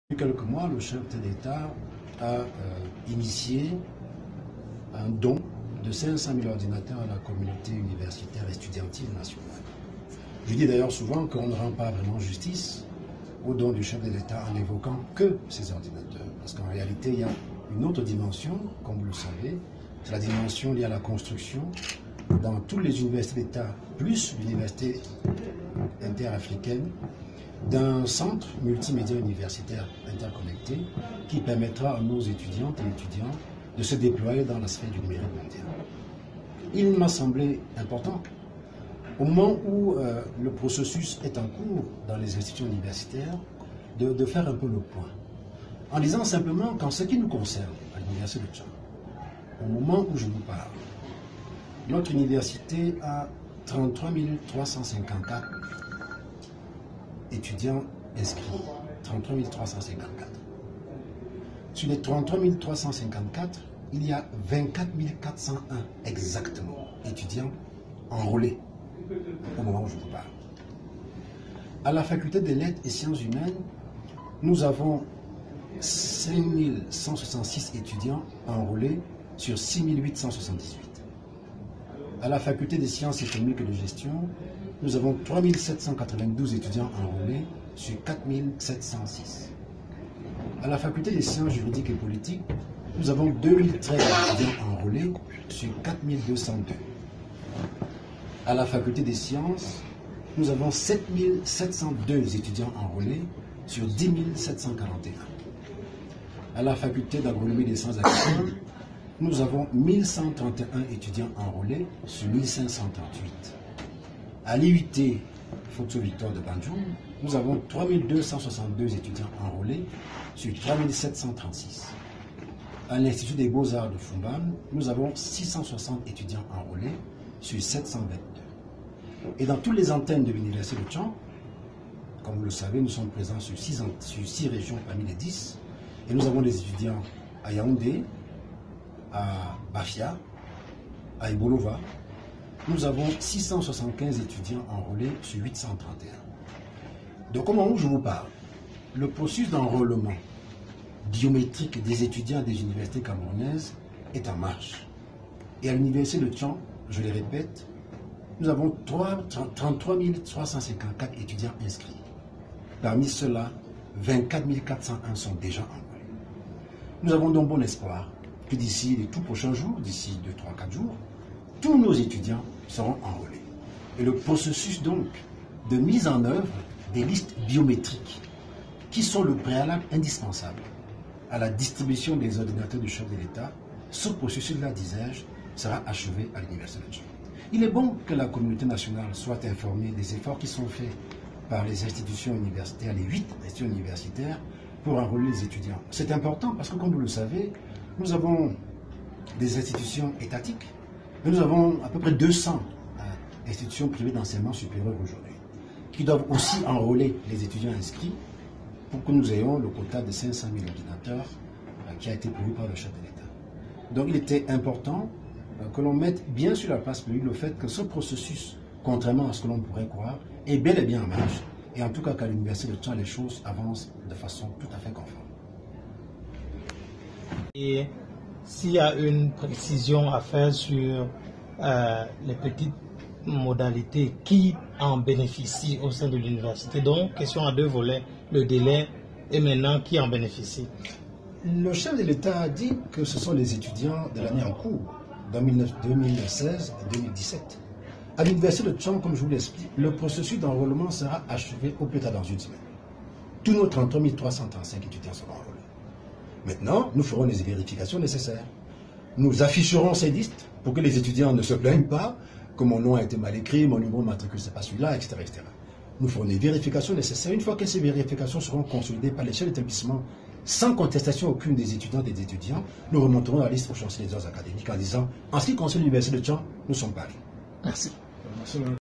Depuis quelques mois, le chef de l'État a initié un don de 500 000 ordinateurs à la communauté universitaire et estudiantine nationale. Je dis d'ailleurs souvent qu'on ne rend pas vraiment justice au don du chef de l'État en évoquant que ces ordinateurs. Parce qu'en réalité, il y a une autre dimension, comme vous le savez, c'est la dimension liée à la construction dans toutes les universités d'État, plus l'université interafricaine, d'un centre multimédia universitaire interconnecté qui permettra à nos étudiantes et étudiants de se déployer dans la sphère du numérique mondial. Il m'a semblé important, au moment où le processus est en cours dans les institutions universitaires, de faire un peu le point. En disant simplement qu'en ce qui nous concerne, à l'université de Tchad, au moment où je vous parle, notre université a 33 354 étudiants inscrits. 33 354. Sur les 33 354, il y a 24 401 exactement étudiants enrôlés au moment où je vous parle. À la faculté des lettres et sciences humaines, nous avons 5 166 étudiants enrôlés sur 6 878. À la faculté des sciences économiques et de gestion, nous avons 3 792 étudiants enrôlés sur 4 706. À la faculté des sciences juridiques et politiques, nous avons 2013 étudiants enrôlés sur 4 202. À la faculté des sciences, nous avons 7 702 étudiants enrôlés sur 10 741. À la faculté d'agronomie des sciences agricoles, nous avons 1131 étudiants enrôlés sur 1538. À l'IUT Photo Victor de Banjul, nous avons 3262 étudiants enrôlés sur 3736. À l'Institut des Beaux-Arts de Fumban, nous avons 660 étudiants enrôlés sur 722. Et dans toutes les antennes de l'Université de Tchad, comme vous le savez, nous sommes présents sur 6 régions parmi les 10. Et nous avons des étudiants à Yaoundé, à Bafia, à Ibolova. Nous avons 675 étudiants enrôlés sur 831. Donc, au moment où je vous parle, le processus d'enrôlement biométrique des étudiants des universités camerounaises est en marche. Et à l'université de Tchad, je le répète, nous avons 33 354 étudiants inscrits. Parmi ceux-là, 24 401 sont déjà enrôlés. Nous avons donc bon espoir que d'ici les tout prochains jours, d'ici 2, 3, 4 jours, tous nos étudiants seront enrôlés. Et le processus donc de mise en œuvre des listes biométriques qui sont le préalable indispensable à la distribution des ordinateurs du chef de l'État, ce processus-là, disais-je, sera achevé à l'Université de Tchad. Il est bon que la communauté nationale soit informée des efforts qui sont faits par les institutions universitaires, les 8 institutions universitaires, pour enrôler les étudiants. C'est important parce que, comme vous le savez, nous avons des institutions étatiques, mais nous avons à peu près 200 institutions privées d'enseignement supérieur aujourd'hui, qui doivent aussi enrôler les étudiants inscrits pour que nous ayons le quota de 500 000 ordinateurs qui a été prévu par le chef de l'État. Donc il était important que l'on mette bien sur la place publique le fait que ce processus, contrairement à ce que l'on pourrait croire, est bel et bien en marche, et en tout cas qu'à l'Université de Tchad, les choses avancent de façon tout à fait conforme. Et s'il y a une précision à faire sur les petites modalités qui en bénéficient au sein de l'université, donc question à 2 volets, le délai et maintenant qui en bénéficie. Le chef de l'État a dit que ce sont les étudiants de l'année en cours, 2016 et 2017. À l'université de Tchad, comme je vous l'explique, le processus d'enrôlement sera achevé au plus tard dans une semaine. Tous nos 33 335 étudiants seront enrôlés. Maintenant, nous ferons les vérifications nécessaires. Nous afficherons ces listes pour que les étudiants ne se plaignent pas que mon nom a été mal écrit, mon numéro de matricule, ce n'est pas celui-là, etc., etc. Nous ferons les vérifications nécessaires. Une fois que ces vérifications seront consolidées par les chefs d'établissement, sans contestation aucune des étudiantes et des étudiants, nous remonterons la liste au chancelier des ordres académiques en disant, en ce qui concerne l'Université de Tchad, nous sommes parés. Merci.